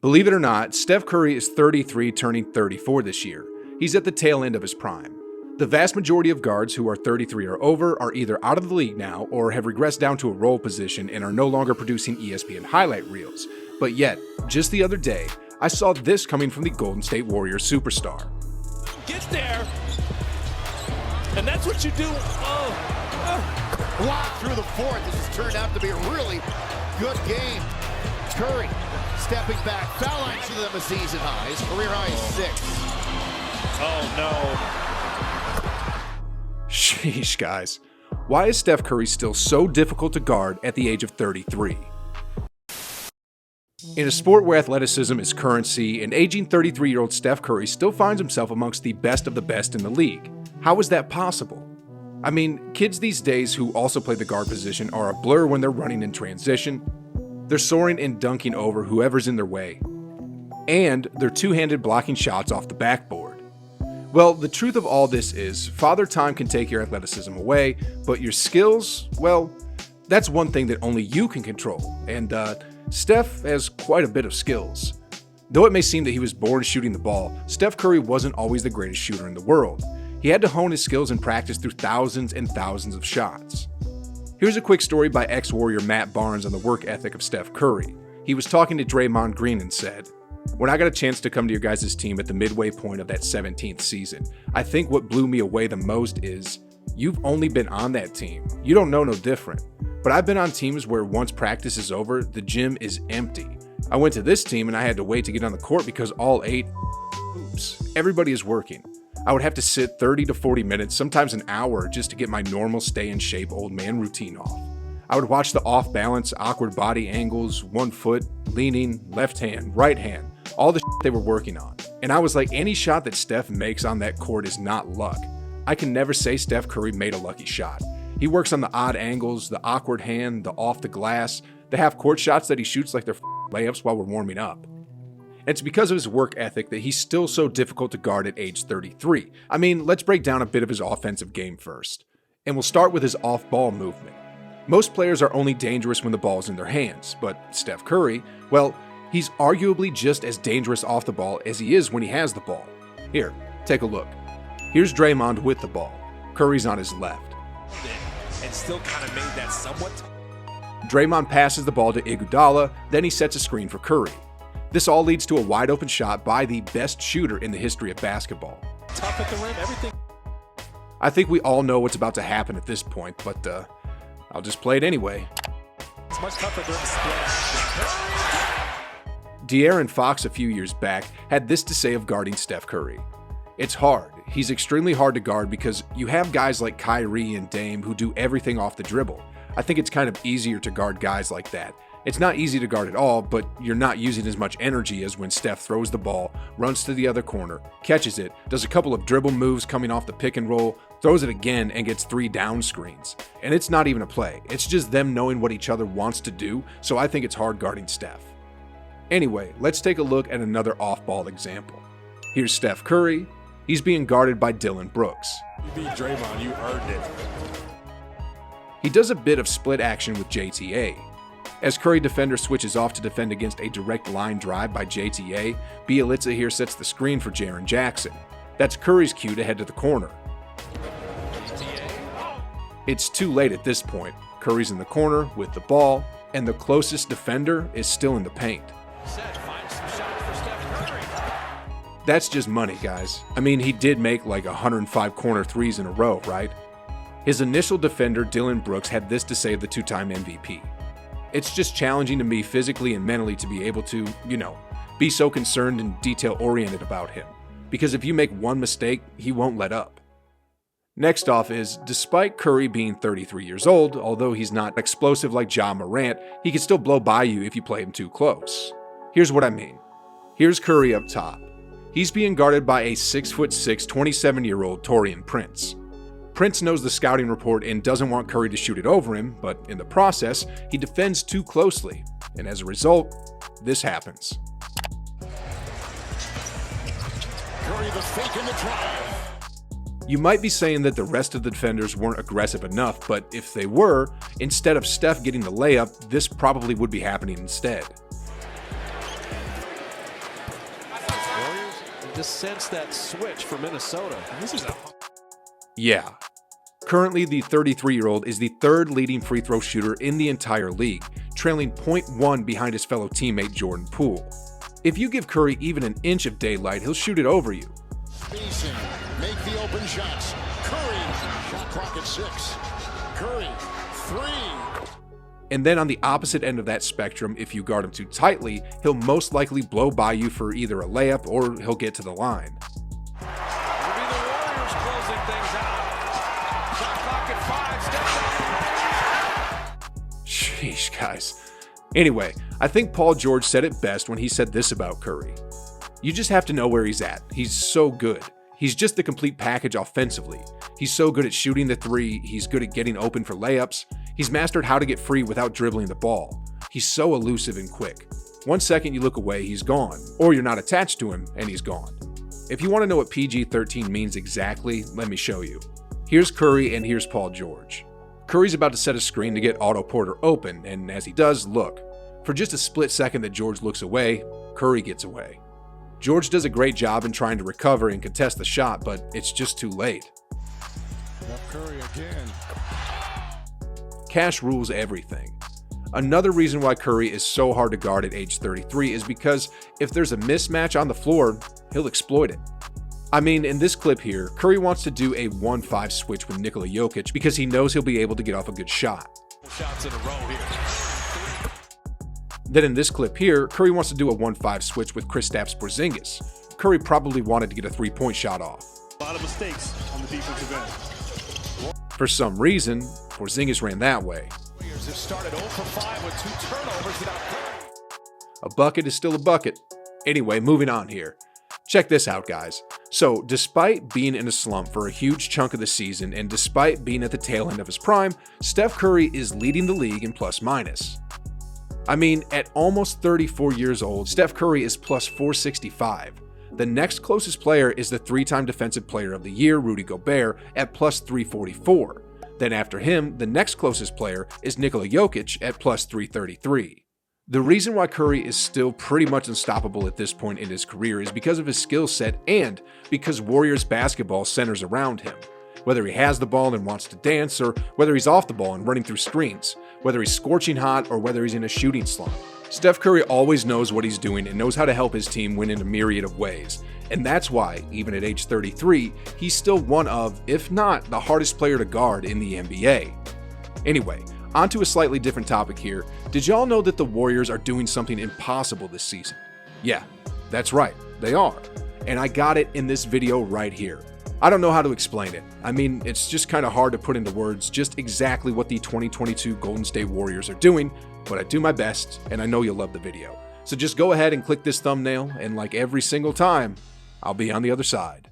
Believe it or not, Steph Curry is 33 turning 34 this year. He's at the tail end of his prime. The vast majority of guards who are 33 or over are either out of the league now or have regressed down to a role position and are no longer producing ESPN highlight reels. But yet, just the other day, I saw this coming from the Golden State Warriors superstar. Get there, and that's what you do. Blocked through the fourth. This has turned out to be a really good game. Curry stepping back, foul line to them a season high. His career high is 6. Oh no. Sheesh, guys. Why is Steph Curry still so difficult to guard at the age of 33? In a sport where athleticism is currency, an aging 33-year-old Steph Curry still finds himself amongst the best of the best in the league. How is that possible? I mean, kids these days who also play the guard position are a blur when they're running in transition. They're soaring and dunking over whoever's in their way. And they're two-handed blocking shots off the backboard. Well, the truth of all this is, Father Time can take your athleticism away, but your skills, well, that's one thing that only you can control. And, Steph has quite a bit of skills. Though it may seem that he was born shooting the ball, Steph Curry wasn't always the greatest shooter in the world. He had to hone his skills and practice through thousands and thousands of shots. Here's a quick story by ex-Warrior Matt Barnes on the work ethic of Steph Curry. He was talking to Draymond Green and said, "When I got a chance to come to your guys' team at the midway point of that 17th season, I think what blew me away the most is, you've only been on that team. You don't know no different. But I've been on teams where once practice is over, the gym is empty. I went to this team and I had to wait to get on the court because all 8 everybody is working. I would have to sit 30 to 40 minutes, sometimes an hour, just to get my normal stay-in-shape old man routine off. I would watch the off-balance, awkward body angles, 1 foot, leaning, left hand, right hand, all the they were working on. And I was like, any shot that Steph makes on that court is not luck. I can never say Steph Curry made a lucky shot. He works on the odd angles, the awkward hand, the off the glass, the half-court shots that he shoots like they're layups while we're warming up. And it's because of his work ethic that he's still so difficult to guard at age 33. I mean, let's break down a bit of his offensive game first. And we'll start with his off-ball movement. Most players are only dangerous when the ball's in their hands, but Steph Curry, well, he's arguably just as dangerous off the ball as he is when he has the ball. Here, take a look. Here's Draymond with the ball. Curry's on his left. And still kind of made that somewhat. Draymond passes the ball to Iguodala, then he sets a screen for Curry. This all leads to a wide open shot by the best shooter in the history of basketball. Tough at the rim, everything. I think we all know what's about to happen at this point, but I'll just play it anyway. It's much tougher than the De'Aaron Fox a few years back had this to say of guarding Steph Curry. It's hard. He's extremely hard to guard because you have guys like Kyrie and Dame who do everything off the dribble. I think it's kind of easier to guard guys like that. It's not easy to guard at all, but you're not using as much energy as when Steph throws the ball, runs to the other corner, catches it, does a couple of dribble moves coming off the pick and roll, throws it again and gets 3 down screens. And it's not even a play. It's just them knowing what each other wants to do, so I think it's hard guarding Steph. Anyway, let's take a look at another off-ball example. Here's Steph Curry. He's being guarded by Dillon Brooks. You beat Draymond, you earned it. He does a bit of split action with JTA. As Curry defender switches off to defend against a direct line drive by JTA, Bjelica here sets the screen for Jaren Jackson. That's Curry's cue to head to the corner. It's too late at this point. Curry's in the corner with the ball, and the closest defender is still in the paint. That's just money, guys. I mean, he did make like 105 corner threes in a row, right? His initial defender, Dillon Brooks, had this to say of the 2-time MVP. It's just challenging to me physically and mentally to be able to, be so concerned and detail-oriented about him. Because if you make one mistake, he won't let up. Next off is, despite Curry being 33 years old, although he's not explosive like Ja Morant, he can still blow by you if you play him too close. Here's what I mean. Here's Curry up top. He's being guarded by a 6'6", 27-year-old Taurean Prince. Prince knows the scouting report and doesn't want Curry to shoot it over him, but in the process, he defends too closely, and as a result, this happens. Curry the fake in the drive. You might be saying that the rest of the defenders weren't aggressive enough, but if they were, instead of Steph getting the layup, this probably would be happening instead. Just sense that switch for Minnesota. Yeah. Currently, the 33-year-old is the third leading free throw shooter in the entire league, trailing 0.1 behind his fellow teammate Jordan Poole. If you give Curry even an inch of daylight, he'll shoot it over you. Spacing, make the open shots. Curry, shot clock at 6. Curry, 3. And then on the opposite end of that spectrum, if you guard him too tightly, he'll most likely blow by you for either a layup or he'll get to the line. It'll be the Warriors closing things out. Shot clock at 5. Sheesh, guys. Anyway, I think Paul George said it best when he said this about Curry. You just have to know where he's at. He's so good. He's just the complete package offensively. He's so good at shooting the three, he's good at getting open for layups, he's mastered how to get free without dribbling the ball. He's so elusive and quick. 1 second you look away, he's gone, or you're not attached to him, and he's gone. If you want to know what PG-13 means exactly, let me show you. Here's Curry and here's Paul George. Curry's about to set a screen to get Otto Porter open, and as he does, look. For just a split second that George looks away, Curry gets away. George does a great job in trying to recover and contest the shot, but it's just too late. Curry again. Cash rules everything. Another reason why Curry is so hard to guard at age 33 is because if there's a mismatch on the floor, he'll exploit it. I mean, in this clip here, Curry wants to do a 1-5 switch with Nikola Jokic because he knows he'll be able to get off a good shot. Shots in a row here. Then in this clip here, Curry wants to do a 1-5 switch with Kristaps Porzingis. Curry probably wanted to get a 3-point shot off. A lot of mistakes on the defensive end. For some reason, Porzingis ran that way. Warriors have started 0 for 5 with 2 turnovers without Curry. A bucket is still a bucket. Anyway, moving on here. Check this out, guys. So, despite being in a slump for a huge chunk of the season and despite being at the tail end of his prime, Steph Curry is leading the league in plus-minus. I mean, at almost 34 years old, Steph Curry is plus 465. The next closest player is the 3-time Defensive Player of the Year, Rudy Gobert, at plus 344. Then after him, the next closest player is Nikola Jokic at plus 333. The reason why Curry is still pretty much unstoppable at this point in his career is because of his skill set and because Warriors basketball centers around him. Whether he has the ball and wants to dance, or whether he's off the ball and running through screens, whether he's scorching hot or whether he's in a shooting slump. Steph Curry always knows what he's doing and knows how to help his team win in a myriad of ways. And that's why, even at age 33, he's still one of, if not the hardest player to guard in the NBA. Anyway, on to a slightly different topic here. Did y'all know that the Warriors are doing something impossible this season? Yeah, that's right, they are. And I got it in this video right here. I don't know how to explain it. I mean, it's just kind of hard to put into words just exactly what the 2022 Golden State Warriors are doing, but I do my best, and I know you'll love the video. So just go ahead and click this thumbnail, and like every single time, I'll be on the other side.